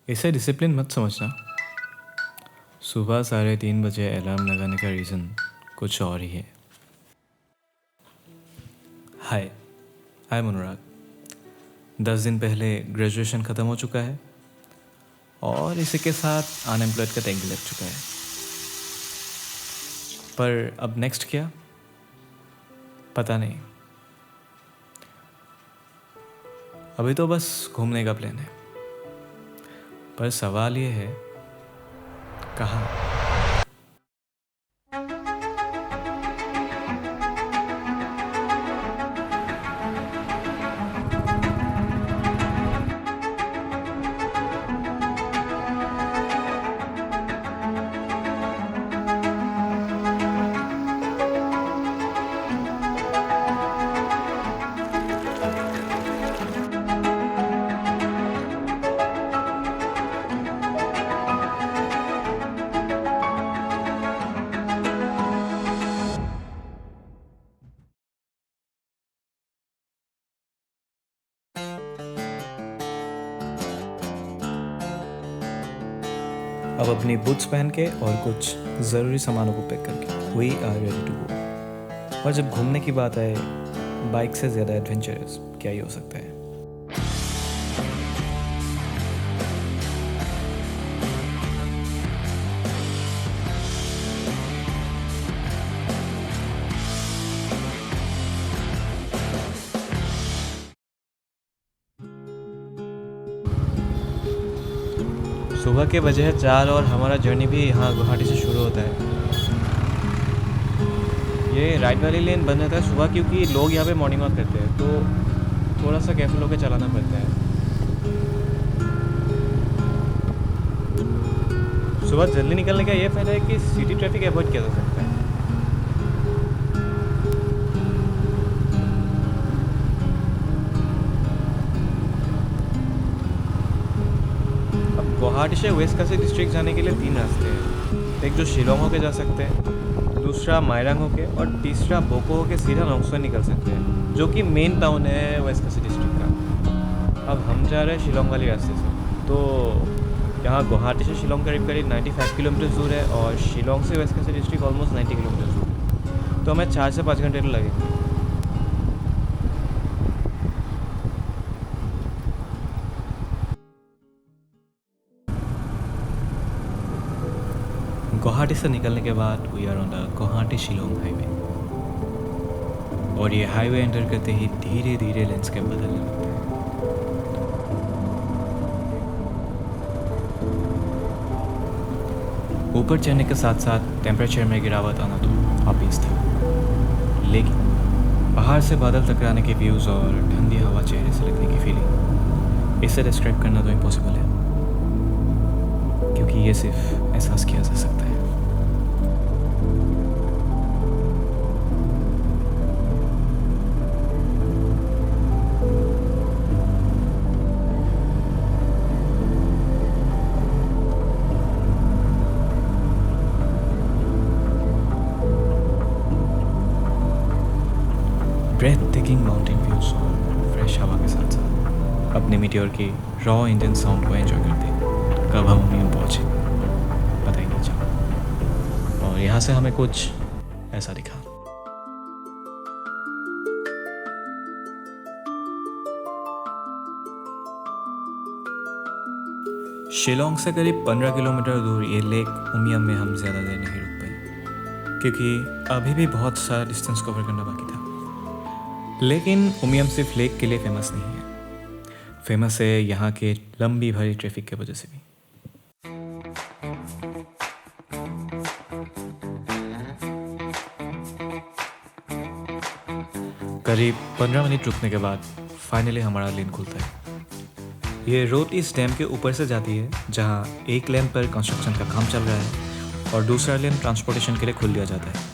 इसे डिसिप्लिन मत समझना। सुबह 3:30 बजे अलार्म लगाने का रीज़न कुछ और ही है। हाय, आई एम अनुराग। 10 दिन पहले ग्रेजुएशन ख़त्म हो चुका है और इसी के साथ अनएम्प्लॉयड का टैग भी लग चुका है। पर अब नेक्स्ट क्या, पता नहीं। अभी तो बस घूमने का प्लान है, पर सवाल ये है कहाँ। अब अपनी बूट्स पहन के और कुछ ज़रूरी सामानों को पैक करके we are ready to go. और जब घूमने की बात आए, बाइक से ज़्यादा एडवेंचरस क्या ही हो सकता है। सुबह के बजे है 4 और हमारा जर्नी भी यहाँ गुवाहाटी से शुरू होता है। ये राइट वाली लेन बंद रहता है सुबह, क्योंकि लोग यहाँ पे मॉर्निंग वॉक करते हैं, तो थोड़ा सा केयरफुल होकर चलाना पड़ता है। सुबह जल्दी निकलने का ये फ़ायदा है कि सिटी ट्रैफिक अवॉइड किया जा सकता है। अब गुवाहाटी से वेस्ट काशी डिस्ट्रिक्ट जाने के लिए 3 रास्ते हैं। एक जो शिलोंग होके जा सकते हैं, दूसरा मायरांग होके, और तीसरा बोको होके सीधा नोंगसोई निकल सकते हैं, जो कि मेन टाउन है वेस्ट काशी डिस्ट्रिक्ट का। अब हम जा रहे हैं शिलोंग वाली रास्ते से। तो यहाँ गुवाहाटी से शिलोंग करीब 95 किलोमीटर दूर है और शिलोंग से West Khasi district almost 90 kilometre दूर है। तो हमें 4 से 5 घंटे तो लगेंगे। गुवाहाटी से निकलने के बाद we are on the Guwahati Shillong highway, और ये हाईवे एंटर करते ही धीरे धीरे लैंडस्केप बदलने लगता है। ऊपर चढ़ने के साथ साथ टेम्परेचर में गिरावट आना तो ऑब्वियस था, लेकिन पहाड़ से बादल टकराने के व्यूज़ और ठंडी हवा चेहरे से लगने की फीलिंग, इसे डिस्क्राइब करना तो इम्पॉसिबल है, क्योंकि ये सिर्फ एहसास किया जा सकता है। ब्रेथ टेकिंग माउंटेन व्यूज और फ्रेश हवा के साथ साथ अपने मीटियोर की रॉ इंडियन साउंड को एंजॉय करते कब हम उम्मीद पहुँचे पता ही नहीं चला। और यहाँ से हमें कुछ ऐसा दिखा। शिलोंग से करीब 15 किलोमीटर दूर ये लेक उमियम में हम ज़्यादा देर नहीं रुक पाए, क्योंकि अभी भी बहुत सारा डिस्टेंस कवर करना बाकी था। लेकिन उमियम सिर्फ लेक के लिए फेमस नहीं है, फेमस है यहाँ के लंबी भरी ट्रैफिक के वजह से भी। करीब 15 मिनट रुकने के बाद फाइनली हमारा लेन खुलता है। ये रोड इस डैम के ऊपर से जाती है, जहाँ एक लेन पर कंस्ट्रक्शन का काम चल रहा है और दूसरा लेन ट्रांसपोर्टेशन के लिए खोल दिया जाता है।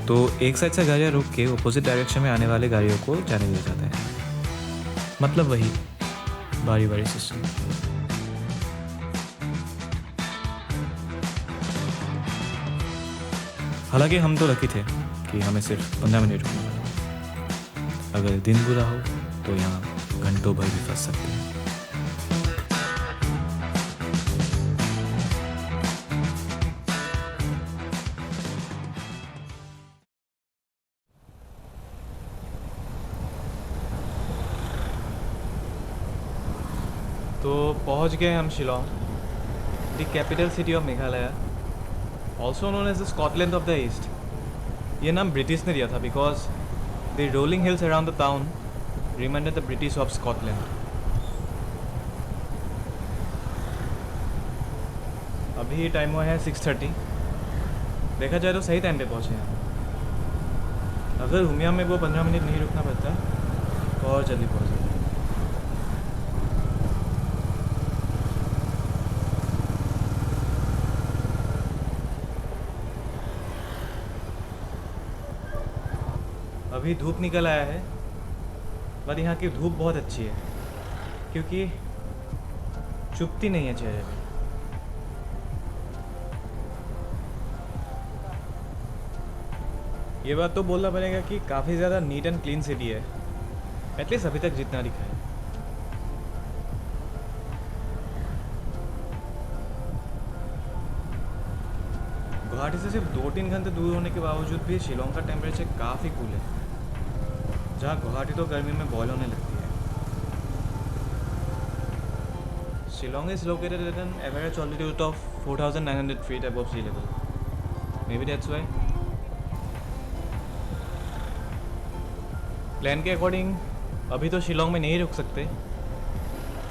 तो एक साइड से गाड़ियाँ रुक के अपोजिट डायरेक्शन में आने वाले गाड़ियों को जाने दिया जाता है, मतलब वही बारी बारी सिस्टम। हालांकि हम तो लकी थे कि हमें सिर्फ 15 मिनट रुकना पड़ा। अगर दिन बुरा हो तो यहाँ घंटों भर भी फंस सकते हैं। तो पहुंच गए हम Shillong, the capital city of Meghalaya, also known as the Scotland of the East. ये नाम ब्रिटिश ने दिया था because the rolling hills around the town reminded the British of Scotland. अभी टाइम हुआ है 6:30। देखा जाए तो सही टाइम पे पहुँचे हैं। अगर हुमिया में वो 15 मिनट नहीं रुकना पड़ता तो और जल्दी पहुँच जाते। अभी धूप निकल आया है, पर यहाँ की धूप बहुत अच्छी है क्योंकि चुभती नहीं है चेहरे पे। ये बात तो बोलना पड़ेगा कि काफ़ी ज़्यादा नीट एंड क्लीन सिटी है, एटलीस्ट अभी तक जितना दिखा है। गुवाहाटी से सिर्फ 2-3 घंटे दूर होने के बावजूद भी शिलोंग का टेम्परेचर काफ़ी कूल है, जहाँ गुवाहाटी तो गर्मी में बॉयल होने लगती है। Shillong is located at an average altitude of 4,900 feet above sea level. Maybe that's why. Plan के अकॉर्डिंग अभी तो शिलोंग में नहीं रुक सकते।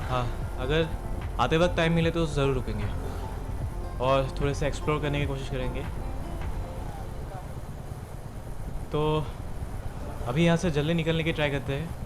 हाँ, अगर आते वक्त टाइम मिले तो ज़रूर रुकेंगे और थोड़े से एक्सप्लोर करने की कोशिश करेंगे। तो अभी यहाँ से जल्दी निकलने की ट्राई करते हैं।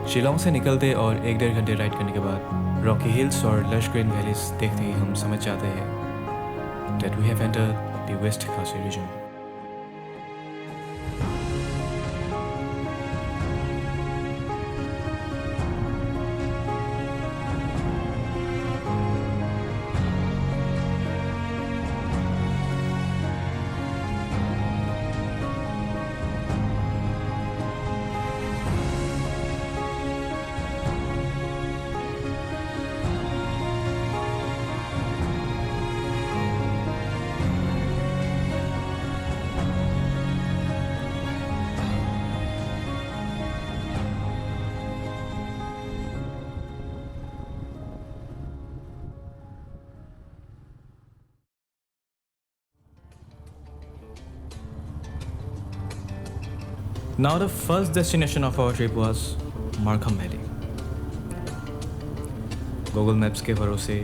शिलोंग से निकलते और 1-1.5 घंटे राइड करने के बाद रॉकी हिल्स और लश ग्रीन वैलीज देखते ही हम समझ जाते हैं that we have entered the west Khasi region. Now the first destination of our trip was Markham Valley. Google maps के भरोसे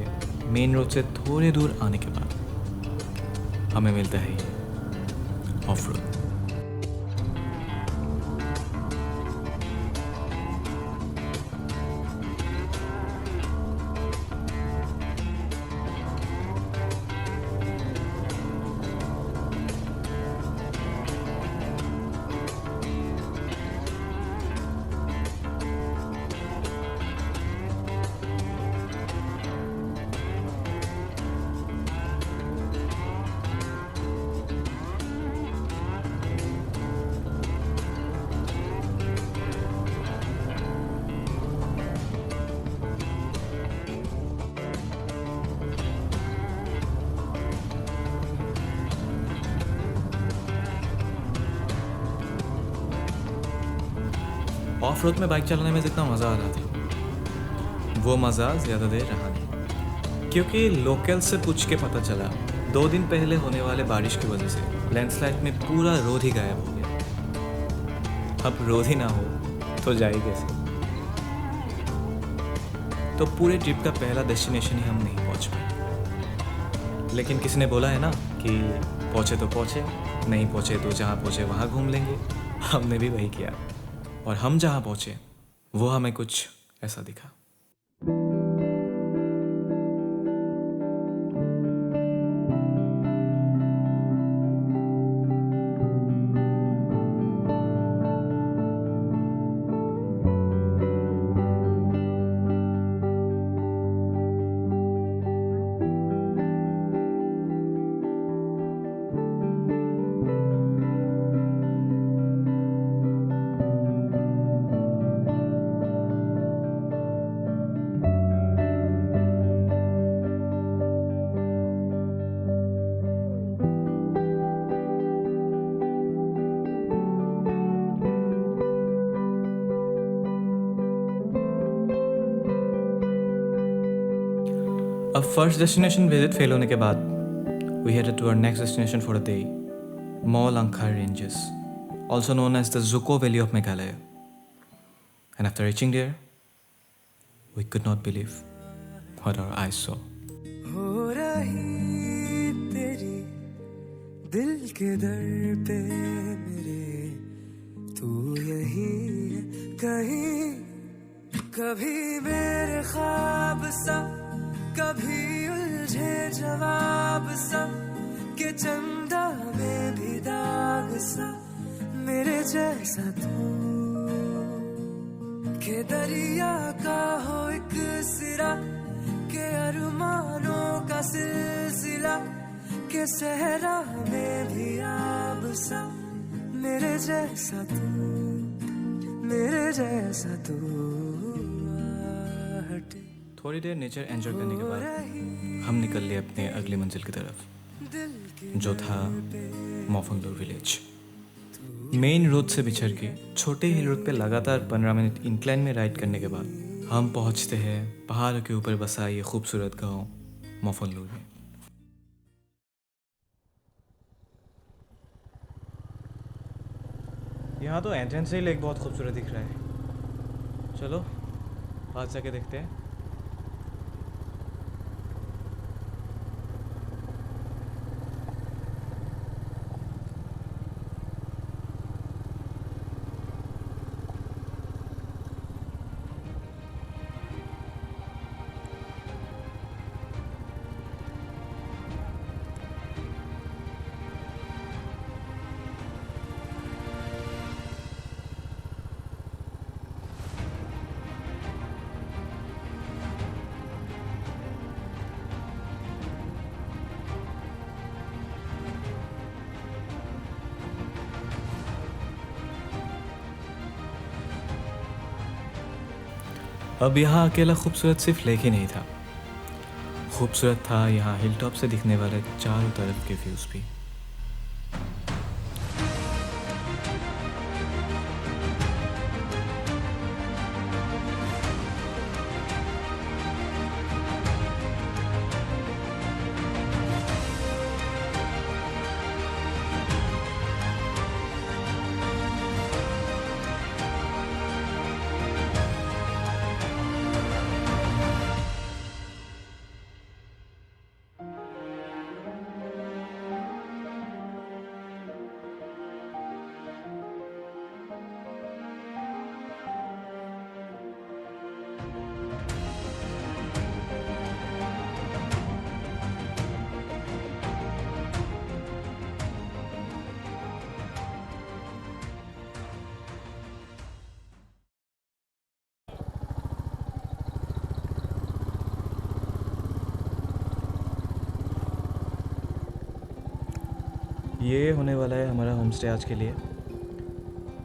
मेन रोड से थोड़े दूर आने के बाद हमें मिलता है ये ऑफ रोड। ऑफ रोड में बाइक चलाने में जितना मज़ा आ रहा था वो मज़ा ज़्यादा देर रहा नहीं, क्योंकि लोकल से पूछ के पता चला 2 दिन पहले होने वाले बारिश की वजह से लैंडस्लाइड में पूरा रोड ही गायब हो गया। अब रोड ही ना हो तो जाए कैसे? तो पूरे ट्रिप का पहला डेस्टिनेशन ही हम नहीं पहुंच पाए। लेकिन किसी ने बोला है ना कि पहुँचे तो पहुँचे, नहीं पहुँचे तो जहाँ पहुँचे वहाँ घूम लेंगे। हमने भी वही किया और हम जहाँ पहुँचे वो हमें कुछ ऐसा दिखा। अब फर्स्ट डेस्टिनेशन विजिट फेल होने के बाद we headed to our next destination for a day, Molankhar Ranges, also known as the Zuko Valley of Meghalaya. And after reaching there, we could not believe what our eyes saw. हो रही तेरी दिल के दर पे मेरे, तू यही है कहीं, कभी मेरे ख्वाब सा, कभी उलझे जवाब सा, के चंदा में भी दाग सा, मेरे जैसा तू, के दरिया का हो एक सिरा, के अरमानों का सिलसिला, के सहरा में भी आब सा, मेरे जैसा तू, मेरे जैसा तू हटे। थोड़ी देर नेचर एंजॉय करने के बाद हम निकल लिए अपने अगली मंजिल की तरफ, जो था मोफंगलूर विलेज। मेन रोड से बिछड़ के छोटे हिल रोड पे लगातार 15 मिनट इंक्लाइन में राइड करने के बाद हम पहुंचते हैं पहाड़ के ऊपर बसा ये खूबसूरत गांव मोफंगलूर में। यहाँ तो एंट्रेंस से ही लेक बहुत खूबसूरत दिख रहा है। चलो पास जाके देखते हैं। अब यहाँ अकेला खूबसूरत सिर्फ लेक ही नहीं था, खूबसूरत था यहाँ हिल टॉप से दिखने वाले चारों तरफ के व्यूज भी। ये होने वाला है हमारा होम स्टे आज के लिए।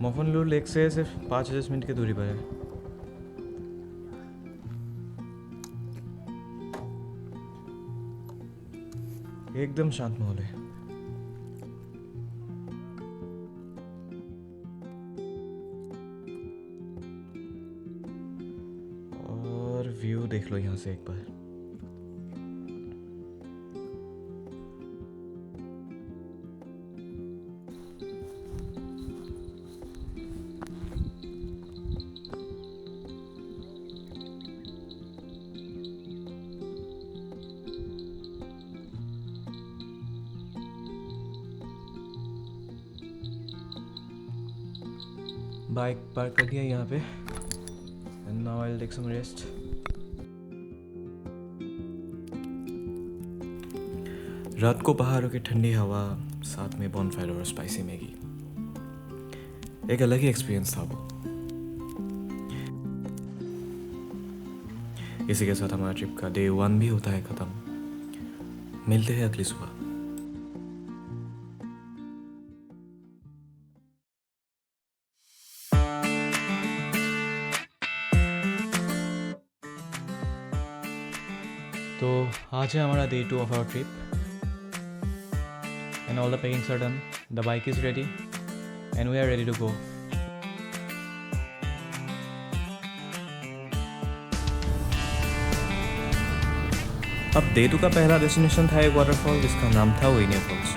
मोफंगलूर लेक से सिर्फ 5-10 मिनट की दूरी पर है। एकदम शांत माहौल है। और व्यू देख लो यहाँ से एक बार। बाइक पार्क कर दिया यहाँ पे and now I will take some rest. रात को पहाड़ों की ठंडी हवा, साथ में बॉनफायर और स्पाइसी मैगी, एक अलग ही एक्सपीरियंस था वो। इसी के साथ हमारा ट्रिप का डे 1 भी होता है ख़त्म। मिलते हैं अगली सुबह। तो आज है हमारा day 2 of our trip and all the packings are done, the bike is ready and we are ready to go. अब देतु का पहला डेस्टिनेशन था एक वाटरफॉल जिसका नाम था वेनिया फॉल्स।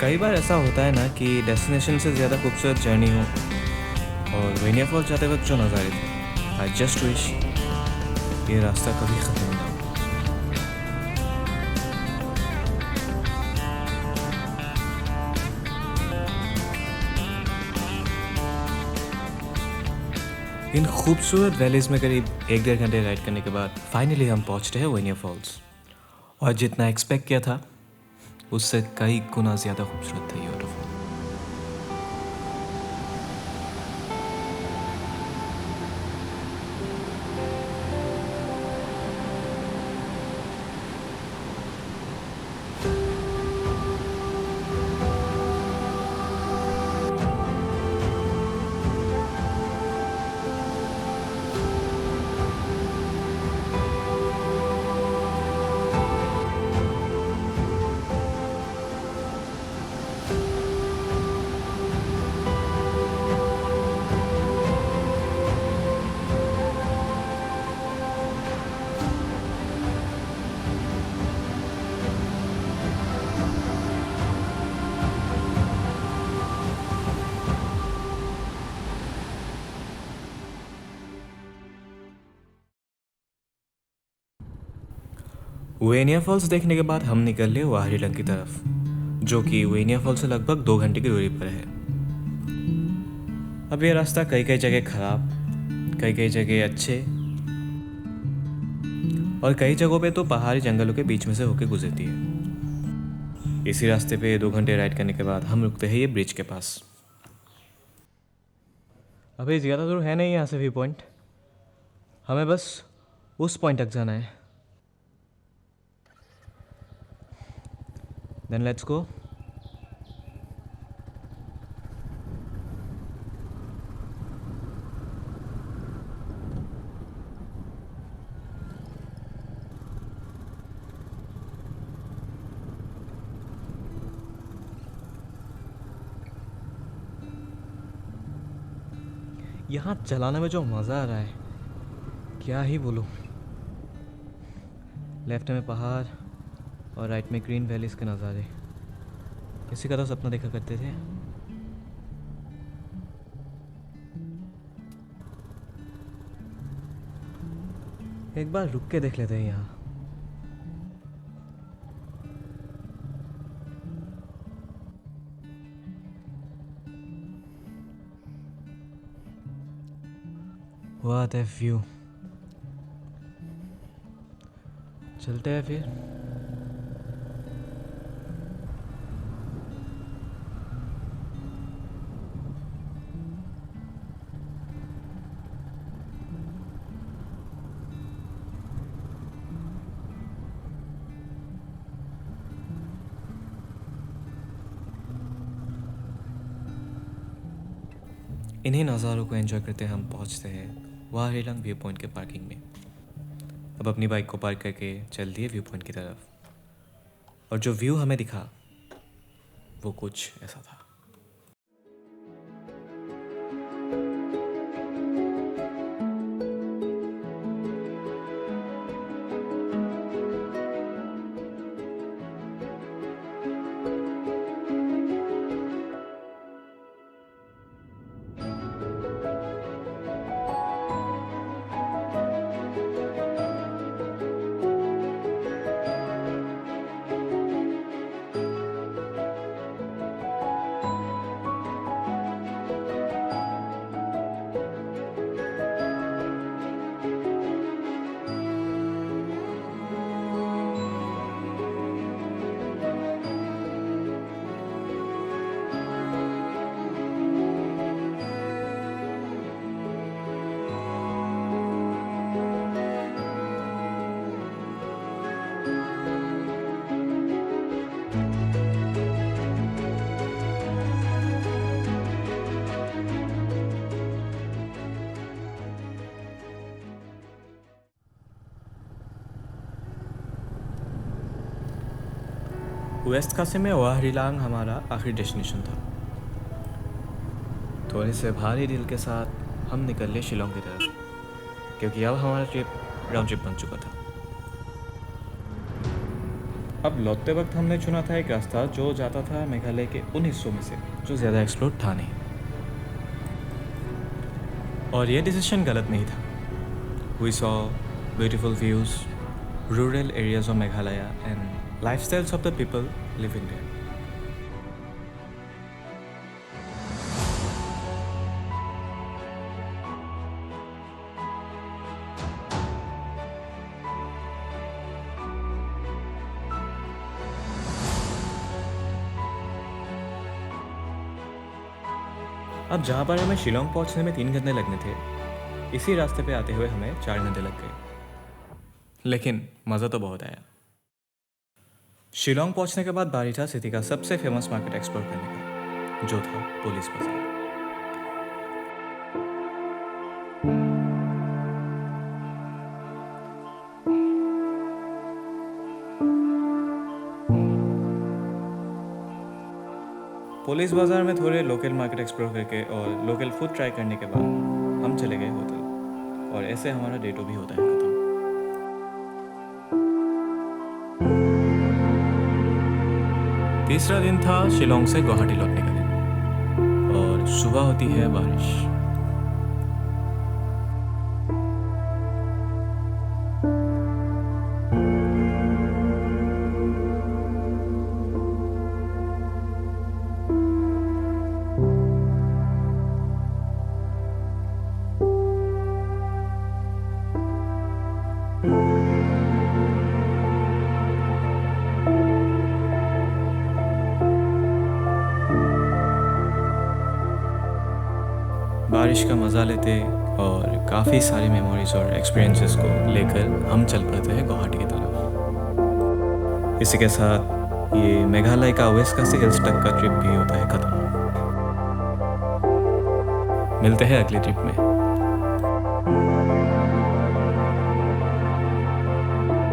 कई बार ऐसा होता है ना कि डेस्टिनेशन से ज़्यादा खूबसूरत जर्नी हो, और वेनिया फॉल्स जाते वक्त जो नज़ारे थे, आई जस्ट विश ये रास्ता कभी ख़त्म ना हो। इन खूबसूरत वैलीज़ में करीब 1-1.5 घंटे राइड करने के बाद फाइनली हम पहुंचते हैं वेनिया फॉल्स, और जितना एक्सपेक्ट किया था उससे कई गुना ज़्यादा खूबसूरत था ये वाटरफॉल। वेनिया फॉल्स देखने के बाद हम निकल लिए वाहरीलंग की तरफ, जो कि वेनिया फॉल्स से लगभग 2 घंटे की दूरी पर है। अब ये रास्ता कई कई जगह खराब, कई कई जगह अच्छे, और कई जगहों पे तो पहाड़ी जंगलों के बीच में से होकर गुजरती है। इसी रास्ते पे 2 घंटे राइड करने के बाद हम रुकते हैं ये ब्रिज के पास। अभी ज़्यादा दूर है नहीं यहाँ से व्यू पॉइंट, हमें बस उस पॉइंट तक जाना है। Then let's go. यहाँ चलाने में जो मज़ा आ रहा है क्या ही बोलूँ। लेफ्ट में पहाड़ और राइट में ग्रीन वैलीज़ के नज़ारे, इसी का तो सपना देखा करते थे। एक बार रुक के देख लेते हैं यहाँ। What a view. चलते हैं फिर। इन्हीं नज़ारों को एंजॉय करते हम पहुंचते हैं वाहरीलंग व्यू पॉइंट के पार्किंग में। अब अपनी बाइक को पार्क करके चल दिए व्यू पॉइंट की तरफ, और जो व्यू हमें दिखा वो कुछ ऐसा था। वेस्ट कासे में वाहरीलंग हमारा आखिरी डेस्टिनेशन था। थोड़े से भारी दिल के साथ हम निकल लिए शिलोंग की तरफ। क्योंकि अब हमारा ट्रिप राउंड ट्रिप बन चुका था। अब लौटते वक्त हमने चुना था एक रास्ता जो जाता था मेघालय के उन हिस्सों में से जो ज़्यादा एक्सप्लोर था नहीं, और यह डिसीजन गलत नहीं था। We saw beautiful views, rural areas of Meghalaya and lifestyles of the people living there. अब जहाँ पर हमें शिलोंग पहुँचने में 3 घंटे लगने थे, इसी रास्ते पे आते हुए हमें 4 घंटे लग गए, लेकिन मज़ा तो बहुत आया। शिलोंग पहुँचने के बाद बारी था सिटी का सबसे फेमस मार्केट एक्सप्लोर करने का, जो था पुलिस बाजार। पुलिस बाजार में थोड़े लोकल मार्केट एक्सप्लोर करके और लोकल फूड ट्राई करने के बाद हम चले गए होटल, और ऐसे हमारा डे 2 भी होता है खत्म। तीसरा दिन था शिलोंग से गुवाहाटी लौटने का दिन, और सुबह होती है बारिश। बारिश का मज़ा लेते और काफ़ी सारी मेमोरीज और एक्सपीरियंसेस को लेकर हम चल पड़ते हैं गुवाहाटी की तरफ। इसी के साथ ये मेघालय का वेस्ट कासी हिल्स तक का ट्रिप भी होता है ख़त्म। मिलते हैं अगली ट्रिप में।